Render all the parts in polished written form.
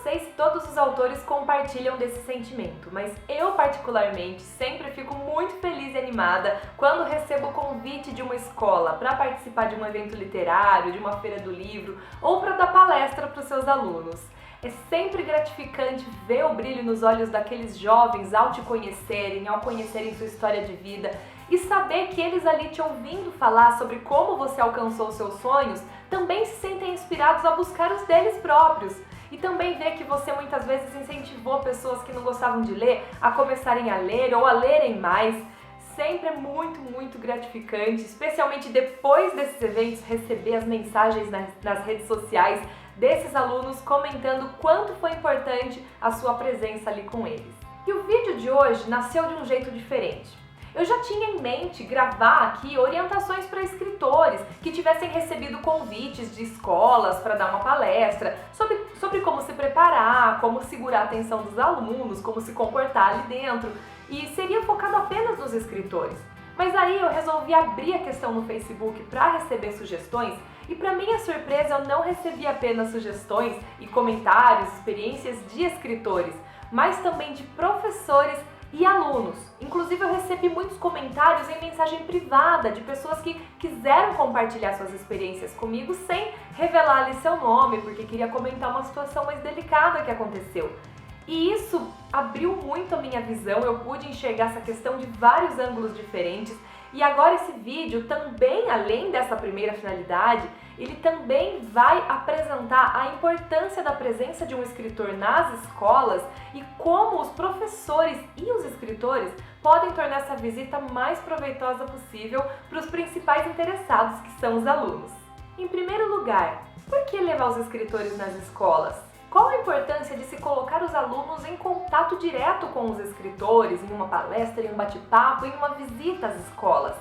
sei se todos os autores compartilham desse sentimento, mas eu particularmente sempre fico muito feliz e animada quando recebo o convite de uma escola para participar de um evento literário, de uma feira do livro ou para dar palestra para os seus alunos. É sempre gratificante ver o brilho nos olhos daqueles jovens ao te conhecerem, ao conhecerem sua história de vida e saber que eles ali te ouvindo falar sobre como você alcançou os seus sonhos também se sentem inspirados a buscar os deles próprios. E também ver que você muitas vezes incentivou pessoas que não gostavam de ler a começarem a ler ou a lerem mais. Sempre é muito gratificante, especialmente depois desses eventos, receber as mensagens nas redes sociais desses alunos comentando quanto foi importante a sua presença ali com eles. E o vídeo de hoje nasceu de um jeito diferente. Eu já tinha em mente gravar aqui orientações para escritores que tivessem recebido convites de escolas para dar uma palestra sobre como se preparar, como segurar a atenção dos alunos, como se comportar ali dentro, e seria focado apenas nos escritores. Mas aí eu resolvi abrir a questão no Facebook para receber sugestões e, para minha surpresa, eu não recebi apenas sugestões e comentários, experiências de escritores, mas também de professores e alunos. Inclusive eu recebi muitos comentários em mensagem privada de pessoas que quiseram compartilhar suas experiências comigo sem revelar ali seu nome, porque queria comentar uma situação mais delicada que aconteceu. E isso abriu muito a minha visão, eu pude enxergar essa questão de vários ângulos diferentes. E agora esse vídeo também, além dessa primeira finalidade, ele também vai apresentar a importância da presença de um escritor nas escolas e como os professores e os escritores podem tornar essa visita mais proveitosa possível para os principais interessados, que são os alunos. Em primeiro lugar, por que levar os escritores nas escolas? Qual a importância de se colocar os alunos em contato direto com os escritores, em uma palestra, em um bate-papo, em uma visita às escolas?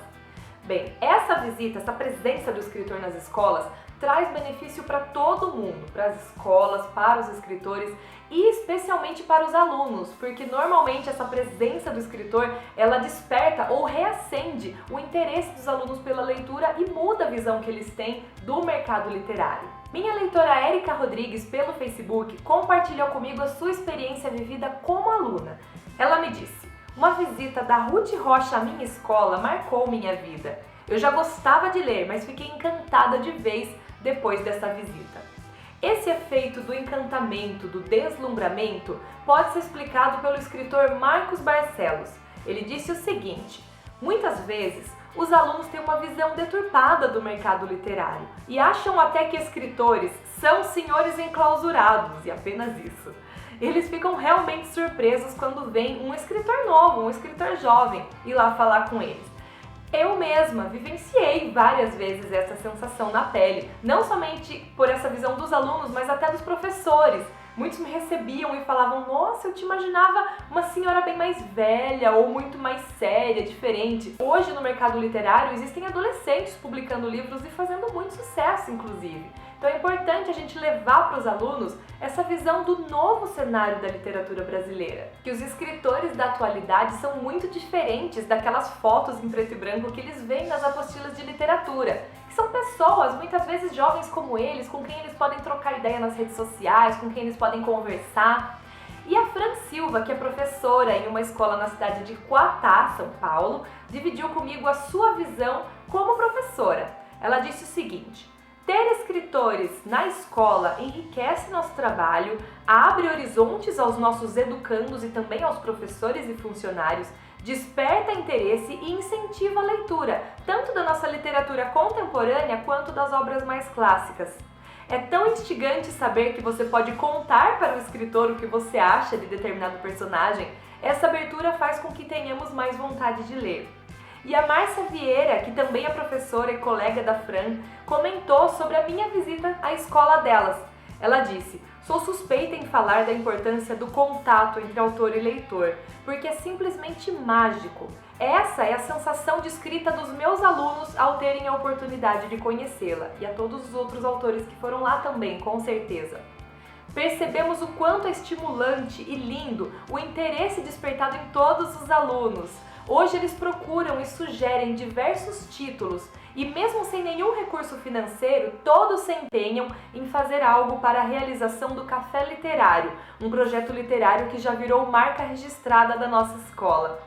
Bem, essa visita, essa presença do escritor nas escolas traz benefício para todo mundo, para as escolas, para os escritores e especialmente para os alunos, porque normalmente essa presença do escritor, ela desperta ou reacende o interesse dos alunos pela leitura e muda a visão que eles têm do mercado literário. Minha leitora Érica Rodrigues, pelo Facebook, compartilhou comigo a sua experiência vivida como aluna. Ela me disse: uma visita da Ruth Rocha à minha escola marcou minha vida. Eu já gostava de ler, mas fiquei encantada de vez depois dessa visita. Esse efeito do encantamento, do deslumbramento, pode ser explicado pelo escritor Marcos Barcelos. Ele disse o seguinte: muitas vezes os alunos têm uma visão deturpada do mercado literário e acham até que escritores são senhores enclausurados e apenas isso. Eles ficam realmente surpresos quando vem um escritor novo, um escritor jovem, ir lá falar com eles. Eu mesma vivenciei várias vezes essa sensação na pele, não somente por essa visão dos alunos, mas até dos professores. Muitos me recebiam e falavam: nossa, eu te imaginava uma senhora bem mais velha ou muito mais séria, diferente. Hoje no mercado literário existem adolescentes publicando livros e fazendo muito sucesso, inclusive. Então é importante a gente levar para os alunos essa visão do novo cenário da literatura brasileira, que os escritores da atualidade são muito diferentes daquelas fotos em preto e branco que eles veem nas apostilas de literatura, que são pessoas, muitas vezes jovens como eles, com quem eles podem trocar ideia nas redes sociais, com quem eles podem conversar. E a Fran Silva, que é professora em uma escola na cidade de Coatá, São Paulo, dividiu comigo a sua visão como professora. Ela disse o seguinte: ter escritores na escola enriquece nosso trabalho, abre horizontes aos nossos educandos e também aos professores e funcionários, desperta interesse e incentiva a leitura, tanto da nossa literatura contemporânea quanto das obras mais clássicas. É tão instigante saber que você pode contar para o escritor o que você acha de determinado personagem. Essa abertura faz com que tenhamos mais vontade de ler. E a Márcia Vieira, que também é professora e colega da Fran, comentou sobre a minha visita à escola delas. Ela disse: sou suspeita em falar da importância do contato entre autor e leitor, porque é simplesmente mágico. Essa é a sensação de escrita dos meus alunos ao terem a oportunidade de conhecê-la, e a todos os outros autores que foram lá também, com certeza. Percebemos o quanto é estimulante e lindo o interesse despertado em todos os alunos. Hoje eles procuram e sugerem diversos títulos E mesmo sem nenhum recurso financeiro, todos se empenham em fazer algo para a realização do Café Literário, um projeto literário que já virou marca registrada da nossa escola.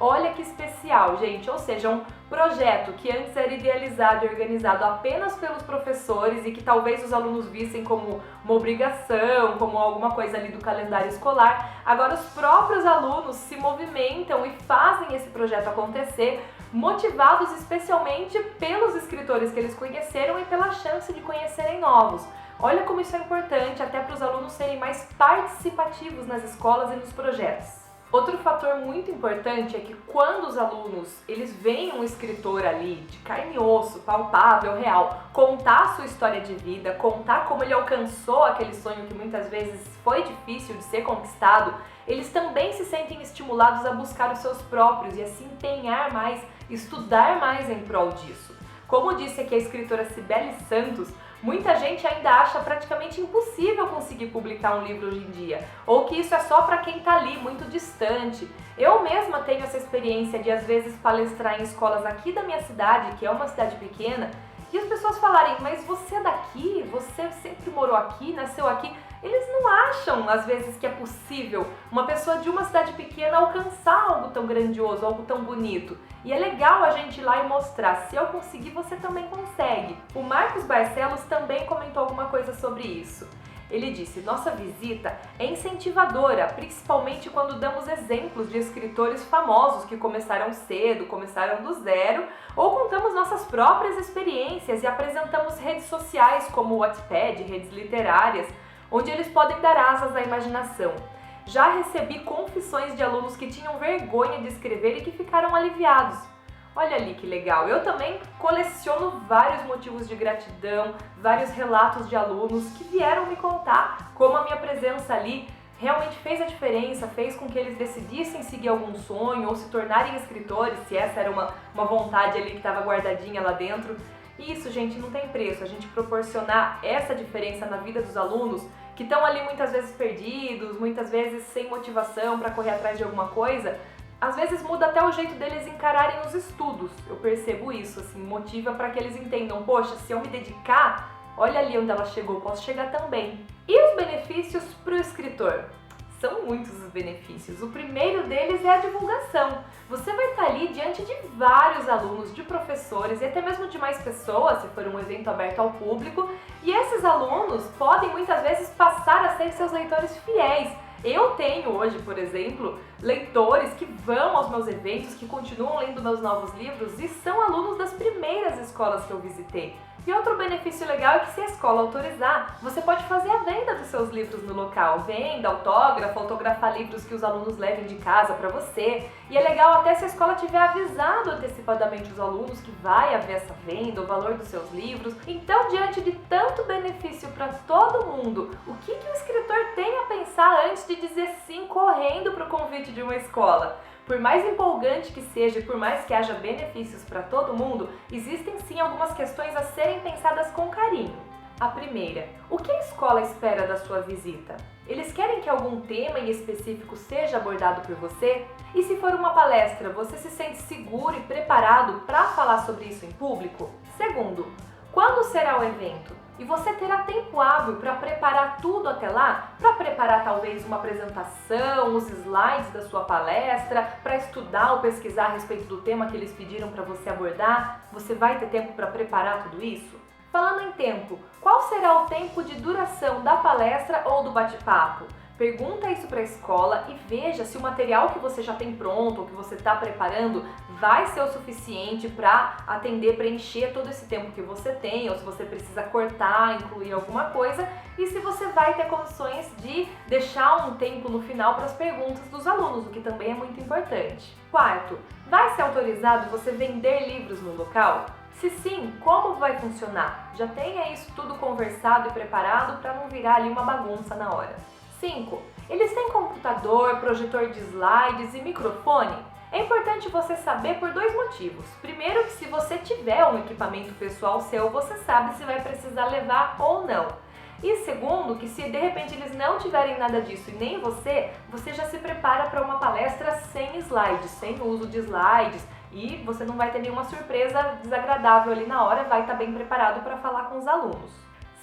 Olha que especial, gente, ou seja, um projeto que antes era idealizado e organizado apenas pelos professores e que talvez os alunos vissem como uma obrigação, como alguma coisa ali do calendário escolar, agora os próprios alunos se movimentam e fazem esse projeto acontecer, motivados especialmente pelos escritores que eles conheceram e pela chance de conhecerem novos. Olha como isso é importante até para os alunos serem mais participativos nas escolas e nos projetos. Outro fator muito importante é que quando os alunos eles veem um escritor ali de carne e osso, palpável, real, contar a sua história de vida, contar como ele alcançou aquele sonho que muitas vezes foi difícil de ser conquistado, eles também se sentem estimulados a buscar os seus próprios e a se empenhar mais, estudar mais em prol disso. Como disse aqui a escritora Cibele Santos, muita gente ainda acha praticamente impossível conseguir publicar um livro hoje em dia, ou que isso é só para quem está ali, muito distante. Eu mesma tenho essa experiência de às vezes palestrar em escolas aqui da minha cidade, que é uma cidade pequena, e as pessoas falarem, mas você é daqui? Você sempre morou aqui, nasceu aqui? Eles não acham, às vezes, que é possível uma pessoa de uma cidade pequena alcançar algo tão grandioso, algo tão bonito. E é legal a gente ir lá e mostrar, se eu conseguir, você também consegue. O Marcos Barcelos também comentou alguma coisa sobre isso. Ele disse, nossa visita é incentivadora, principalmente quando damos exemplos de escritores famosos que começaram cedo, começaram do zero, ou contamos nossas próprias experiências e apresentamos redes sociais como o Wattpad, redes literárias, onde eles podem dar asas à imaginação. Já recebi confissões de alunos que tinham vergonha de escrever e que ficaram aliviados. Olha ali que legal! Eu também coleciono vários motivos de gratidão, vários relatos de alunos que vieram me contar como a minha presença ali realmente fez a diferença, fez com que eles decidissem seguir algum sonho ou se tornarem escritores, se essa era uma vontade ali que estava guardadinha lá dentro. E isso, gente, não tem preço. A gente proporcionar essa diferença na vida dos alunos que estão ali muitas vezes perdidos, muitas vezes sem motivação para correr atrás de alguma coisa, às vezes muda até o jeito deles encararem os estudos. Eu percebo isso, assim, motiva para que eles entendam, poxa, se eu me dedicar, olha ali onde ela chegou, eu posso chegar também. E os benefícios para o escritor? São muitos os benefícios. O primeiro deles é a divulgação. Você vai estar ali diante de vários alunos, de professores e até mesmo de mais pessoas, se for um evento aberto ao público, e esses alunos podem muitas vezes passar a ser seus leitores fiéis. Eu tenho hoje, por exemplo, leitores que vão aos meus eventos, que continuam lendo meus novos livros e são alunos das primeiras escolas que eu visitei. E outro benefício legal é que se a escola autorizar, você pode fazer a venda dos seus livros no local. Venda, autógrafo, autografar livros que os alunos levem de casa para você. E é legal até se a escola tiver avisado antecipadamente os alunos que vai haver essa venda, o valor dos seus livros. Então, diante de tanto benefício para todo mundo, o que o escritor tem a pensar antes de dizer sim correndo para o convite de uma escola? Por mais empolgante que seja e por mais que haja benefícios para todo mundo, existem sim algumas questões a serem pensadas com carinho. A primeira, o que a escola espera da sua visita? Eles querem que algum tema em específico seja abordado por você? E se for uma palestra, você se sente seguro e preparado para falar sobre isso em público? Segundo, quando será o evento? E você terá tempo hábil para preparar tudo até lá? Para preparar talvez uma apresentação, os slides da sua palestra, para estudar ou pesquisar a respeito do tema que eles pediram para você abordar? Você vai ter tempo para preparar tudo isso? Falando em tempo, qual será o tempo de duração da palestra ou do bate-papo? Pergunta isso para a escola e veja se o material que você já tem pronto ou que você está preparando vai ser o suficiente para atender, preencher todo esse tempo que você tem, ou se você precisa cortar, incluir alguma coisa, e se você vai ter condições de deixar um tempo no final para as perguntas dos alunos, o que também é muito importante. Quarto, vai ser autorizado você vender livros no local? Se sim, como vai funcionar? Já tenha isso tudo conversado e preparado para não virar ali uma bagunça na hora. 5. Eles têm computador, projetor de slides e microfone? É importante você saber por dois motivos. Primeiro, que se você tiver um equipamento pessoal seu, você sabe se vai precisar levar ou não. E segundo, que se de repente eles não tiverem nada disso e nem você já se prepara para uma palestra sem slides, sem uso de slides, e você não vai ter nenhuma surpresa desagradável ali na hora, vai estar bem preparado para falar com os alunos.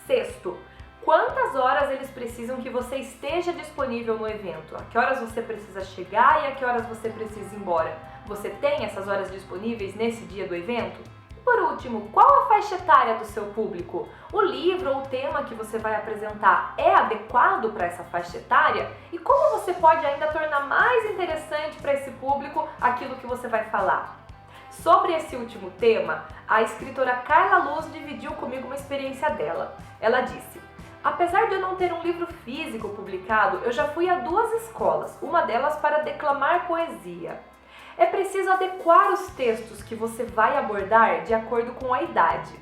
Sexto, quantas horas eles precisam que você esteja disponível no evento? A que horas você precisa chegar e a que horas você precisa ir embora? Você tem essas horas disponíveis nesse dia do evento? E por último, qual a faixa etária do seu público? O livro ou o tema que você vai apresentar é adequado para essa faixa etária? E como você pode ainda tornar mais interessante para esse público aquilo que você vai falar? Sobre esse último tema, a escritora Carla Luz dividiu comigo uma experiência dela. Ela disse: apesar de eu não ter um livro físico publicado, eu já fui a 2 escolas, uma delas para declamar poesia. É preciso adequar os textos que você vai abordar de acordo com a idade.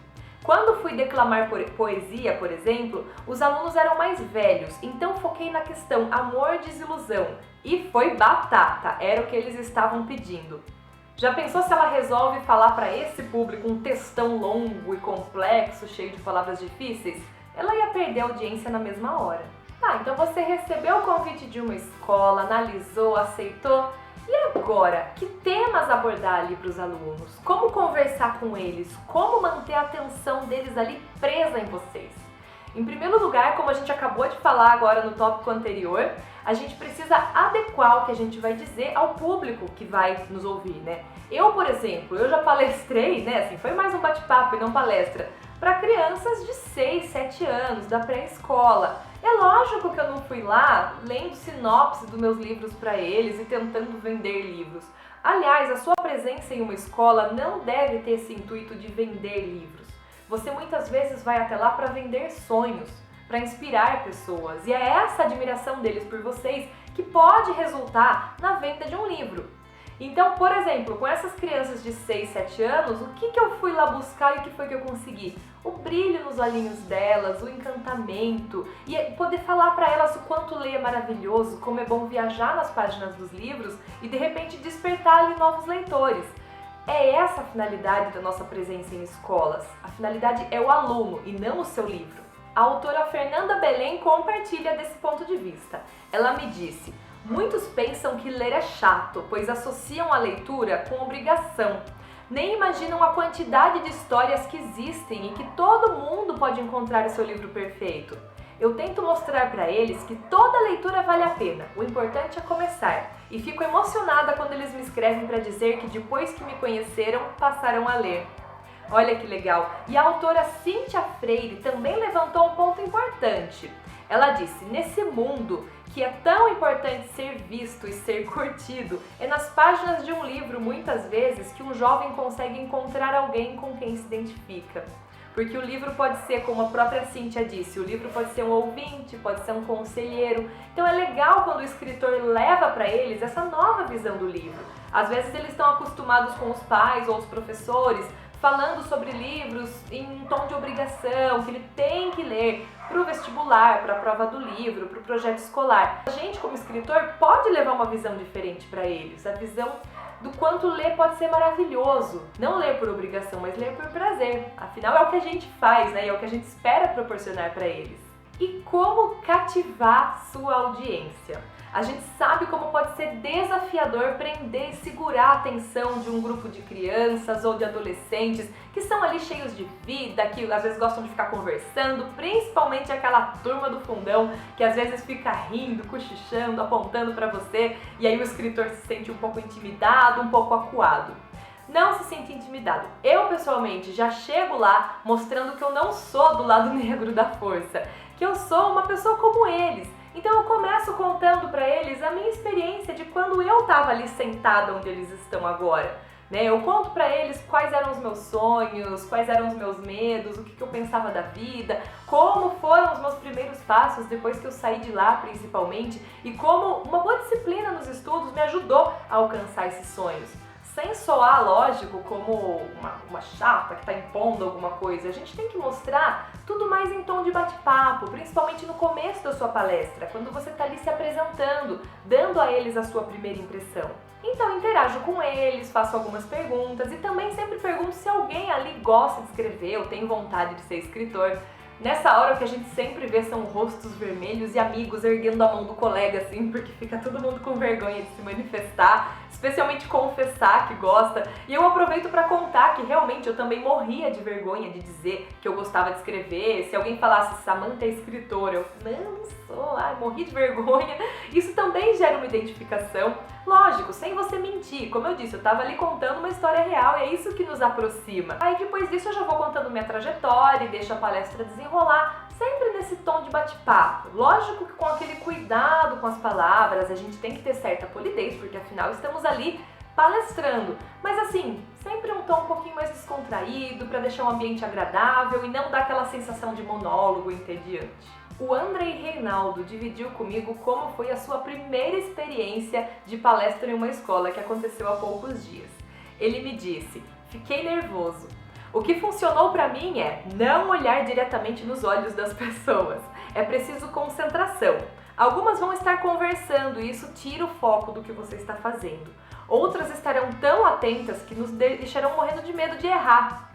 Quando fui declamar poesia, por exemplo, os alunos eram mais velhos, então foquei na questão amor, desilusão. E foi batata, era o que eles estavam pedindo. Já pensou se ela resolve falar para esse público um textão longo e complexo, cheio de palavras difíceis? Ela ia perder a audiência na mesma hora. Tá, então você recebeu o convite de uma escola, analisou, aceitou. E agora, que temas abordar ali para os alunos? Como conversar com eles? Como manter a atenção deles ali presa em vocês? Em primeiro lugar, como a gente acabou de falar agora no tópico anterior, a gente precisa adequar o que a gente vai dizer ao público que vai nos ouvir, né? Eu, por exemplo, eu já palestrei, né? Assim, foi mais um bate-papo e não palestra, para crianças de 6, 7 anos, da pré-escola. É lógico que eu não fui lá lendo sinopse dos meus livros para eles e tentando vender livros. Aliás, a sua presença em uma escola não deve ter esse intuito de vender livros. Você muitas vezes vai até lá para vender sonhos, para inspirar pessoas. E é essa admiração deles por vocês que pode resultar na venda de um livro. Então, por exemplo, com essas crianças de 6, 7 anos, o que eu fui lá buscar e o que foi que eu consegui? O brilho nos olhinhos delas, o encantamento, e poder falar para elas o quanto ler é maravilhoso, como é bom viajar nas páginas dos livros e de repente despertar ali novos leitores. É essa a finalidade da nossa presença em escolas. A finalidade é o aluno e não o seu livro. A autora Fernanda Belém compartilha desse ponto de vista. Ela me disse: muitos pensam que ler é chato, pois associam a leitura com obrigação. Nem imaginam a quantidade de histórias que existem e que todo mundo pode encontrar o seu livro perfeito. Eu tento mostrar para eles que toda leitura vale a pena, o importante é começar. E fico emocionada quando eles me escrevem para dizer que depois que me conheceram, passaram a ler. Olha que legal! E a autora Cíntia Freire também levantou um ponto importante. Ela disse: nesse mundo que é tão importante ser visto e ser curtido, é nas páginas de um livro, muitas vezes, que um jovem consegue encontrar alguém com quem se identifica. Porque o livro pode ser, como a própria Cíntia disse, o livro pode ser um ouvinte, pode ser um conselheiro. Então é legal quando o escritor leva para eles essa nova visão do livro. Às vezes eles estão acostumados com os pais ou os professores, falando sobre livros em um tom de obrigação, que ele tem que ler para o vestibular, para a prova do livro, para o projeto escolar. A gente, como escritor, pode levar uma visão diferente para eles, a visão do quanto ler pode ser maravilhoso. Não ler por obrigação, mas ler por prazer. Afinal, é o que a gente faz, né? E é o que a gente espera proporcionar para eles. E como cativar sua audiência? A gente sabe como pode ser desafiador prender e segurar a atenção de um grupo de crianças ou de adolescentes que são ali cheios de vida, que às vezes gostam de ficar conversando, principalmente aquela turma do fundão que às vezes fica rindo, cochichando, apontando para você, e aí o escritor se sente um pouco intimidado, um pouco acuado. Não se sinta intimidado. Eu, pessoalmente, já chego lá mostrando que eu não sou do lado negro da força, que eu sou uma pessoa como eles. Então eu começo contando para eles a minha experiência de quando eu estava ali sentada onde eles estão agora. Eu conto para eles quais eram os meus sonhos, quais eram os meus medos, o que eu pensava da vida, como foram os meus primeiros passos depois que eu saí de lá, principalmente, e como uma boa disciplina nos estudos me ajudou a alcançar esses sonhos. Sem soar, lógico, como uma chata que está impondo alguma coisa. A gente tem que mostrar tudo mais em tom de bate-papo, principalmente no começo da sua palestra, quando você está ali se apresentando, dando a eles a sua primeira impressão. Então interajo com eles, faço algumas perguntas e também sempre pergunto se alguém ali gosta de escrever ou tem vontade de ser escritor. Nessa hora o que a gente sempre vê são rostos vermelhos e amigos erguendo a mão do colega, assim, porque fica todo mundo com vergonha de se manifestar, especialmente confessar que gosta. E eu aproveito para contar que realmente eu também morria de vergonha de dizer que eu gostava de escrever. Se alguém falasse Samantha é escritora, eu não sou, morri de vergonha. Isso também gera uma identificação. Lógico, sem você mentir. Como eu disse, eu tava ali contando uma história real e é isso que nos aproxima. Aí depois disso eu já vou contando minha trajetória e deixo a palestra desenrolar, sempre nesse tom de bate-papo. Lógico que com aquele cuidado com as palavras, a gente tem que ter certa polidez, porque afinal estamos ali palestrando. Mas assim, sempre um tom um pouquinho mais descontraído, para deixar um ambiente agradável e não dar aquela sensação de monólogo entediante. O Andrei Reinaldo dividiu comigo como foi a sua primeira experiência de palestra em uma escola que aconteceu há poucos dias. Ele me disse: fiquei nervoso. O que funcionou para mim é não olhar diretamente nos olhos das pessoas. É preciso concentração. Algumas vão estar conversando e isso tira o foco do que você está fazendo. Outras estarão tão atentas que nos deixarão morrendo de medo de errar.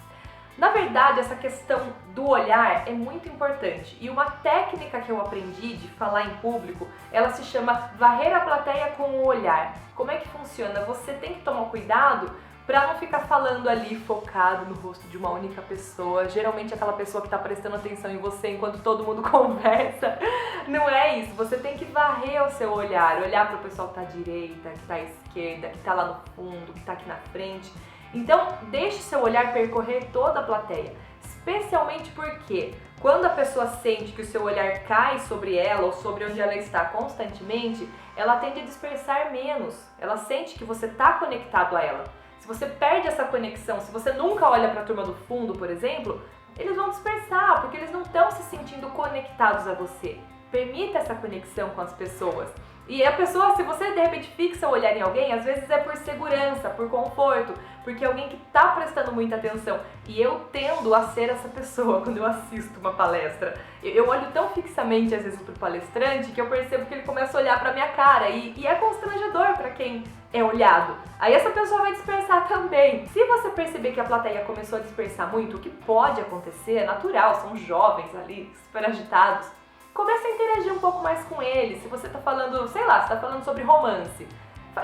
Na verdade, essa questão do olhar é muito importante e uma técnica que eu aprendi de falar em público, ela se chama varrer a plateia com o olhar. Como é que funciona? Você tem que tomar cuidado para não ficar falando ali focado no rosto de uma única pessoa, geralmente aquela pessoa que está prestando atenção em você enquanto todo mundo conversa. Não é isso, você tem que varrer o seu olhar para o pessoal que está à direita, que está à esquerda, que está lá no fundo, que está aqui na frente. Então, deixe seu olhar percorrer toda a plateia, especialmente porque quando a pessoa sente que o seu olhar cai sobre ela ou sobre onde ela está constantemente, ela tende a dispersar menos, ela sente que você está conectado a ela. Se você perde essa conexão, se você nunca olha para a turma do fundo, por exemplo, eles vão dispersar, porque eles não estão se sentindo conectados a você. Permita essa conexão com as pessoas. E a pessoa, se você de repente fixa o olhar em alguém, às vezes é por segurança, por conforto, porque é alguém que está prestando muita atenção. E eu tendo a ser essa pessoa quando eu assisto uma palestra. Eu olho tão fixamente às vezes pro palestrante que eu percebo que ele começa a olhar pra minha cara e é constrangedor para quem é olhado. Aí essa pessoa vai dispersar também. Se você perceber que a plateia começou a dispersar muito, o que pode acontecer, é natural, são jovens ali, super agitados. Comece a interagir um pouco mais com eles. Se você tá falando, sei lá, você tá falando sobre romance,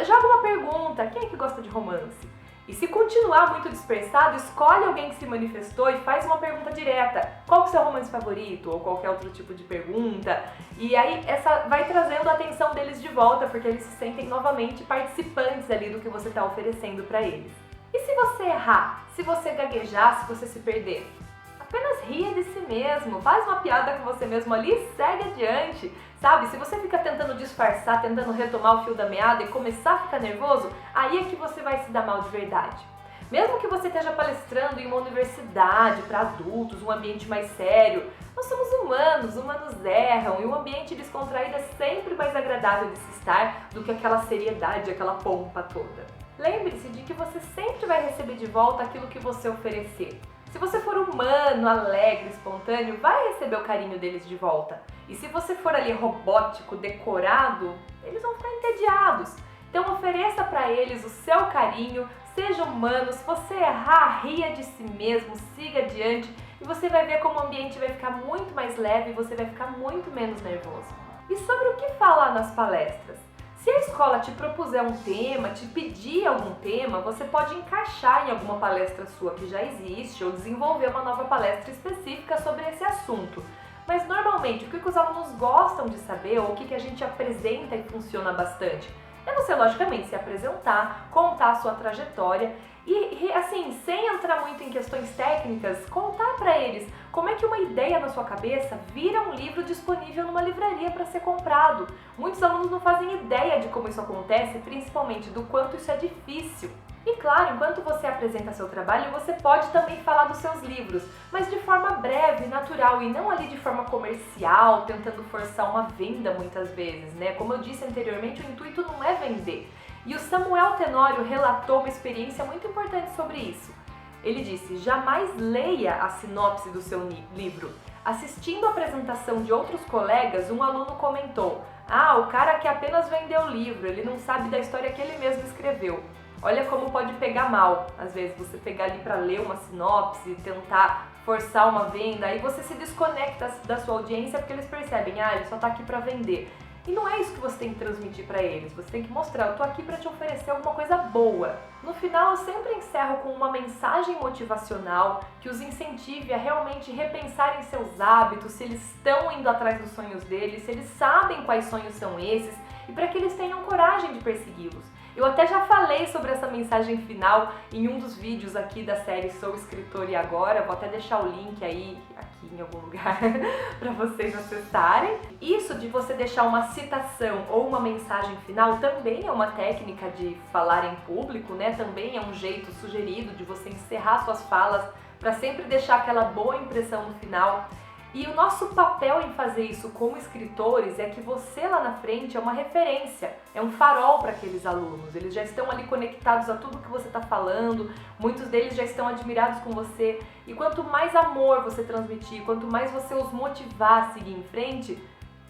joga uma pergunta: quem é que gosta de romance? E se continuar muito dispersado, escolhe alguém que se manifestou e faz uma pergunta direta. Qual que é o seu romance favorito? Ou qualquer outro tipo de pergunta. E aí essa vai trazendo a atenção deles de volta, porque eles se sentem novamente participantes ali do que você está oferecendo para eles. E se você errar? Se você gaguejar? Se você se perder? Apenas ria de si mesmo, faz uma piada com você mesmo ali e segue adiante, sabe? Se você fica tentando disfarçar, tentando retomar o fio da meada e começar a ficar nervoso, aí é que você vai se dar mal de verdade. Mesmo que você esteja palestrando em uma universidade para adultos, um ambiente mais sério, nós somos humanos, humanos erram e um ambiente descontraído é sempre mais agradável de se estar do que aquela seriedade, aquela pompa toda. Lembre-se de que você sempre vai receber de volta aquilo que você oferecer. Se você for humano, alegre, espontâneo, vai receber o carinho deles de volta. E se você for ali robótico, decorado, eles vão ficar entediados. Então ofereça para eles o seu carinho, seja humano, se você errar, ria de si mesmo, siga adiante e você vai ver como o ambiente vai ficar muito mais leve e você vai ficar muito menos nervoso. E sobre o que falar nas palestras? Se a escola te propuser um tema, te pedir algum tema, você pode encaixar em alguma palestra sua que já existe ou desenvolver uma nova palestra específica sobre esse assunto. Mas normalmente o que os alunos gostam de saber ou o que a gente apresenta e funciona bastante é você logicamente se apresentar, contar a sua trajetória e assim, sem entrar muito em questões técnicas, contar para eles como é que uma ideia na sua cabeça vira um livro disponível numa livraria para ser comprado. Muitos alunos não fazem ideia de como isso acontece, principalmente do quanto isso é difícil. E claro, enquanto você apresenta seu trabalho, você pode também falar dos seus livros, mas de forma breve, natural e não ali de forma comercial, tentando forçar uma venda muitas vezes, né? Como eu disse anteriormente, o intuito não é vender. E o Samuel Tenório relatou uma experiência muito importante sobre isso. Ele disse: jamais leia a sinopse do seu livro. Assistindo a apresentação de outros colegas, um aluno comentou: o cara que apenas vendeu o livro, ele não sabe da história que ele mesmo escreveu. olha como pode pegar mal. Às vezes você pegar ali para ler uma sinopse, tentar forçar uma venda, aí você se desconecta da sua audiência porque eles percebem, ele só tá aqui para vender. E não é isso que você tem que transmitir para eles, você tem que mostrar, eu tô aqui para te oferecer alguma coisa boa. No final eu sempre encerro com uma mensagem motivacional que os incentive a realmente repensarem seus hábitos, se eles estão indo atrás dos sonhos deles, se eles sabem quais sonhos são esses e para que eles tenham coragem de persegui-los. Eu até já falei sobre essa mensagem final em um dos vídeos aqui da série Sou Escritor e Agora, vou até deixar o link aí, aqui em algum lugar, para vocês acessarem. Isso de você deixar uma citação ou uma mensagem final também é uma técnica de falar em público, né? Também é um jeito sugerido de você encerrar suas falas para sempre deixar aquela boa impressão no final. E o nosso papel em fazer isso como escritores é que você lá na frente é uma referência, é um farol para aqueles alunos. Eles já estão ali conectados a tudo que você está falando, muitos deles já estão admirados com você. E quanto mais amor você transmitir, quanto mais você os motivar a seguir em frente,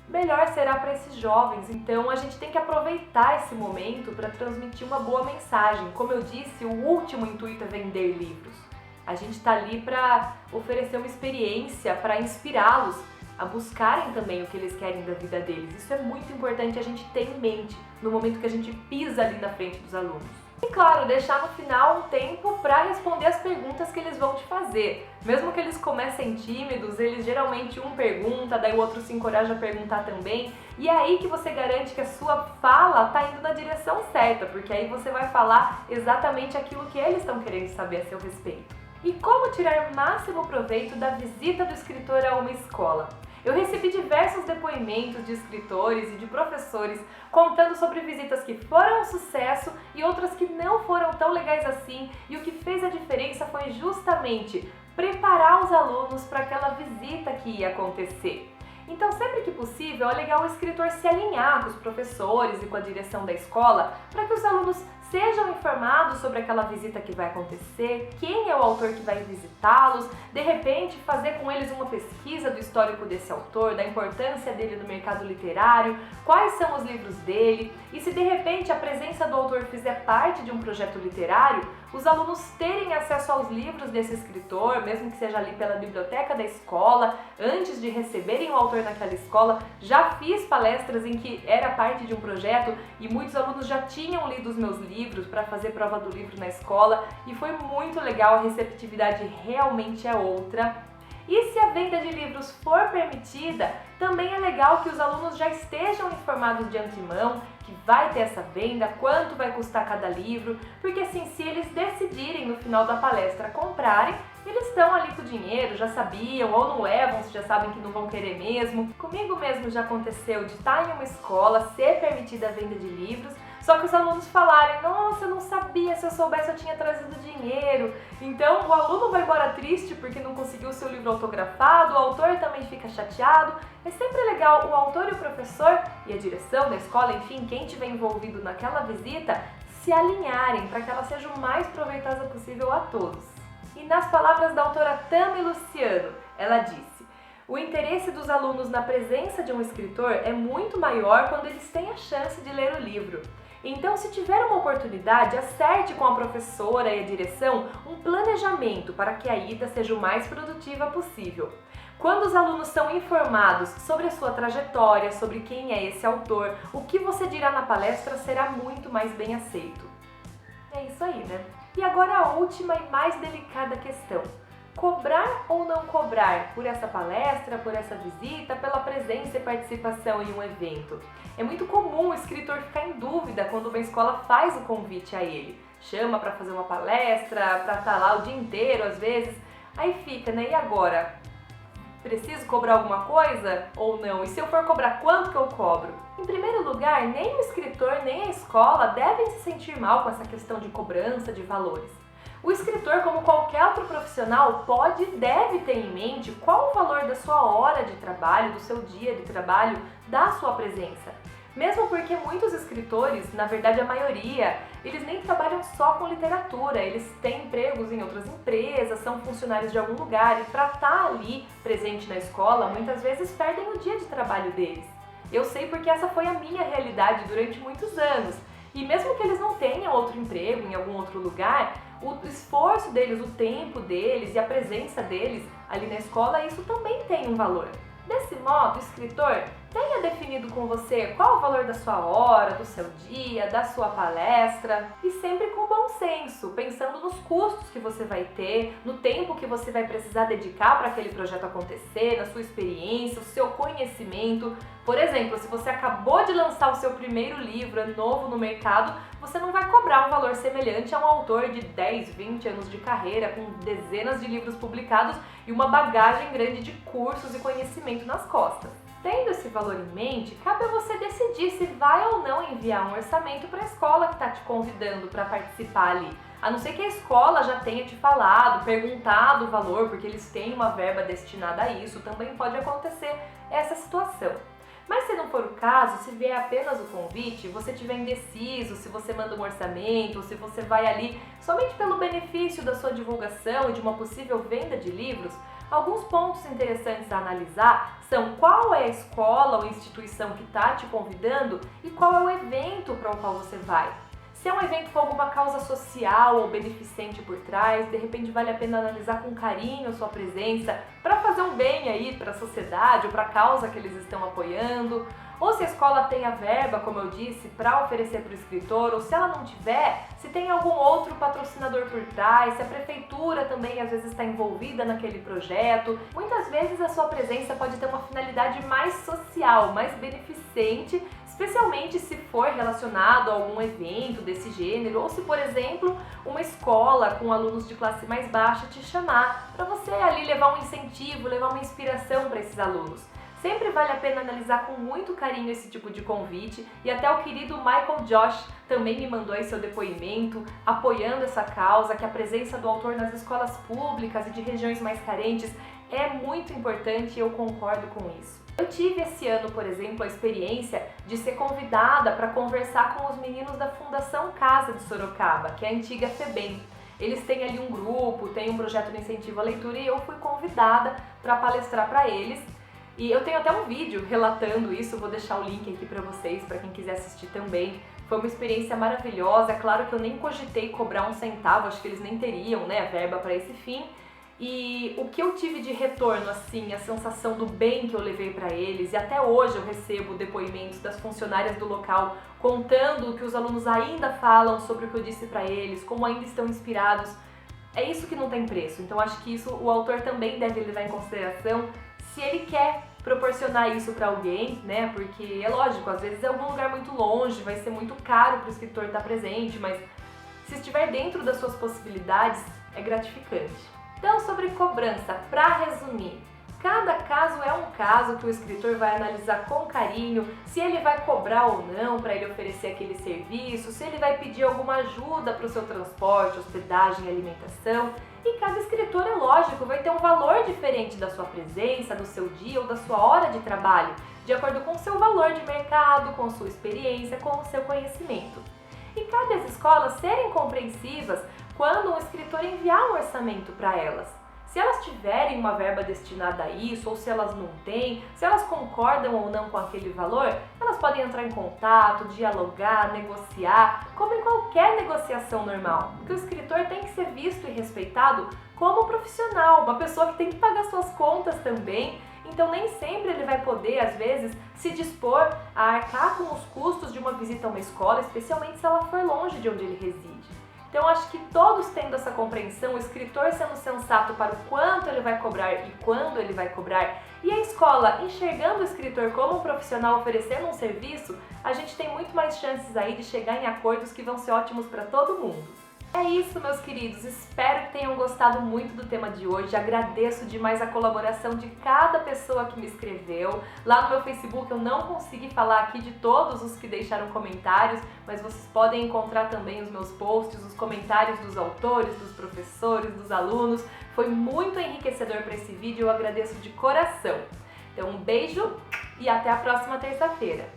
melhor será para esses jovens. Então a gente tem que aproveitar esse momento para transmitir uma boa mensagem. Como eu disse, o último intuito é vender livros. A gente está ali para oferecer uma experiência, para inspirá-los a buscarem também o que eles querem da vida deles. Isso é muito importante a gente ter em mente no momento que a gente pisa ali na frente dos alunos. E claro, deixar no final um tempo para responder as perguntas que eles vão te fazer. Mesmo que eles comecem tímidos, eles geralmente um pergunta, daí o outro se encoraja a perguntar também. E é aí que você garante que a sua fala está indo na direção certa, porque aí você vai falar exatamente aquilo que eles estão querendo saber a seu respeito. E como tirar máximo proveito da visita do escritor a uma escola? Eu recebi diversos depoimentos de escritores e de professores contando sobre visitas que foram um sucesso e outras que não foram tão legais assim, e o que fez a diferença foi justamente preparar os alunos para aquela visita que ia acontecer. Então, sempre que possível, é legal o escritor se alinhar com os professores e com a direção da escola para que os alunos sejam informados sobre aquela visita que vai acontecer, quem é o autor que vai visitá-los, de repente fazer com eles uma pesquisa do histórico desse autor, da importância dele no mercado literário, quais são os livros dele, e se de repente a presença do autor fizer parte de um projeto literário, os alunos terem acesso aos livros desse escritor, mesmo que seja ali pela biblioteca da escola, antes de receberem o autor naquela escola. Já fiz palestras em que era parte de um projeto e muitos alunos já tinham lido os meus livros para fazer prova do livro na escola e foi muito legal, a receptividade realmente é outra. E se a venda de livros for permitida, também é legal que os alunos já estejam informados de antemão que vai ter essa venda, quanto vai custar cada livro, porque assim, se eles decidirem no final da palestra comprarem, eles estão ali com o dinheiro, já sabiam, ou não levam, se já sabem que não vão querer mesmo. Comigo mesmo já aconteceu de estar em uma escola, ser permitida a venda de livros, só que os alunos falarem, nossa, eu não sabia, se eu soubesse eu tinha trazido dinheiro. Então o aluno vai embora triste porque não conseguiu o seu livro autografado, o autor também fica chateado. É sempre legal o autor e o professor e a direção da escola, enfim, quem estiver envolvido naquela visita, se alinharem para que ela seja o mais proveitosa possível a todos. E nas palavras da autora Tami Luciano, ela disse: o interesse dos alunos na presença de um escritor é muito maior quando eles têm a chance de ler o livro. Então, se tiver uma oportunidade, acerte com a professora e a direção um planejamento para que a ida seja o mais produtiva possível. Quando os alunos são informados sobre a sua trajetória, sobre quem é esse autor, o que você dirá na palestra será muito mais bem aceito. É isso aí, né? E agora a última e mais delicada questão. Cobrar ou não cobrar por essa palestra, por essa visita, pela presença e participação em um evento? É muito comum o escritor ficar em dúvida quando uma escola faz o convite a ele. Chama para fazer uma palestra, para estar lá o dia inteiro às vezes. Aí fica, né? E agora? Preciso cobrar alguma coisa ou não? E se eu for cobrar, quanto que eu cobro? Em primeiro lugar, nem o escritor nem a escola devem se sentir mal com essa questão de cobrança de valores. O escritor, como qualquer outro profissional, pode e deve ter em mente qual o valor da sua hora de trabalho, do seu dia de trabalho, da sua presença. Mesmo porque muitos escritores, na verdade a maioria, eles nem trabalham só com literatura, eles têm empregos em outras empresas, são funcionários de algum lugar e para estar ali presente na escola, muitas vezes perdem o dia de trabalho deles. Eu sei porque essa foi a minha realidade durante muitos anos. E mesmo que eles não tenham outro emprego em algum outro lugar, o esforço deles, o tempo deles e a presença deles ali na escola, isso também tem um valor. Desse modo, escritor, tenha definido com você qual o valor da sua hora, do seu dia, da sua palestra e sempre com bom senso, pensando nos custos que você vai ter, no tempo que você vai precisar dedicar para aquele projeto acontecer, na sua experiência, o seu conhecimento. Por exemplo, se você acabou de lançar o seu primeiro livro, é novo no mercado, você não vai cobrar um valor semelhante a um autor de 10, 20 anos de carreira, com dezenas de livros publicados e uma bagagem grande de cursos e conhecimento nas costas. Tendo esse valor em mente, cabe a você decidir se vai ou não enviar um orçamento para a escola que está te convidando para participar ali. A não ser que a escola já tenha te falado, perguntado o valor, porque eles têm uma verba destinada a isso, também pode acontecer essa situação. Mas se não for o caso, se vier apenas o convite, você estiver indeciso se você manda um orçamento, ou se você vai ali somente pelo benefício da sua divulgação e de uma possível venda de livros, alguns pontos interessantes a analisar são qual é a escola ou instituição que está te convidando e qual é o evento para o qual você vai. Se é um evento com alguma causa social ou beneficente por trás, de repente vale a pena analisar com carinho a sua presença para fazer um bem aí para a sociedade ou para a causa que eles estão apoiando. Ou se a escola tem a verba, como eu disse, para oferecer para o escritor, ou se ela não tiver, se tem algum outro patrocinador por trás, se a prefeitura também às vezes está envolvida naquele projeto. Muitas vezes a sua presença pode ter uma finalidade mais social, mais beneficente, especialmente se for relacionado a algum evento desse gênero, ou se, por exemplo, uma escola com alunos de classe mais baixa te chamar para você ali levar um incentivo, levar uma inspiração para esses alunos. Sempre vale a pena analisar com muito carinho esse tipo de convite, e até o querido Michael Josh também me mandou aí seu depoimento, apoiando essa causa, que a presença do autor nas escolas públicas e de regiões mais carentes é muito importante e eu concordo com isso. Eu tive esse ano, por exemplo, a experiência de ser convidada para conversar com os meninos da Fundação Casa de Sorocaba, que é a antiga FEBEM. Eles têm ali um grupo, tem um projeto de incentivo à leitura e eu fui convidada para palestrar para eles. E eu tenho até um vídeo relatando isso, vou deixar o link aqui para vocês, para quem quiser assistir também. Foi uma experiência maravilhosa, é claro que eu nem cogitei cobrar um centavo, acho que eles nem teriam, né, verba para esse fim. E o que eu tive de retorno, assim, a sensação do bem que eu levei para eles, e até hoje eu recebo depoimentos das funcionárias do local contando o que os alunos ainda falam sobre o que eu disse para eles, como ainda estão inspirados. É isso que não tem preço, então acho que isso o autor também deve levar em consideração se ele quer proporcionar isso para alguém, né? Porque é lógico, às vezes é algum lugar muito longe, vai ser muito caro para o escritor estar presente, mas se estiver dentro das suas possibilidades, é gratificante. Então, sobre cobrança, para resumir, cada caso é um caso que o escritor vai analisar com carinho, se ele vai cobrar ou não para ele oferecer aquele serviço, se ele vai pedir alguma ajuda para o seu transporte, hospedagem e alimentação. E cada escritor, é lógico, vai ter um valor diferente da sua presença, do seu dia ou da sua hora de trabalho, de acordo com o seu valor de mercado, com sua experiência, com o seu conhecimento. E cabe às escolas serem compreensivas quando o escritor enviar um orçamento para elas. Se elas tiverem uma verba destinada a isso, ou se elas não têm, se elas concordam ou não com aquele valor, elas podem entrar em contato, dialogar, negociar, como em qualquer negociação normal. Porque o escritor tem que ser visto e respeitado como profissional, uma pessoa que tem que pagar suas contas também. Então nem sempre ele vai poder, às vezes, se dispor a arcar com os custos de uma visita a uma escola, especialmente se ela for longe de onde ele reside. Então acho que todos tendo essa compreensão, o escritor sendo sensato para o quanto ele vai cobrar e quando ele vai cobrar, e a escola enxergando o escritor como um profissional oferecendo um serviço, a gente tem muito mais chances aí de chegar em acordos que vão ser ótimos para todo mundo. É isso, meus queridos, espero que tenham gostado muito do tema de hoje, agradeço demais a colaboração de cada pessoa que me escreveu. Lá no meu Facebook eu não consegui falar aqui de todos os que deixaram comentários, mas vocês podem encontrar também os meus posts, os comentários dos autores, dos professores, dos alunos. Foi muito enriquecedor para esse vídeo, eu agradeço de coração. Então um beijo e até a próxima terça-feira.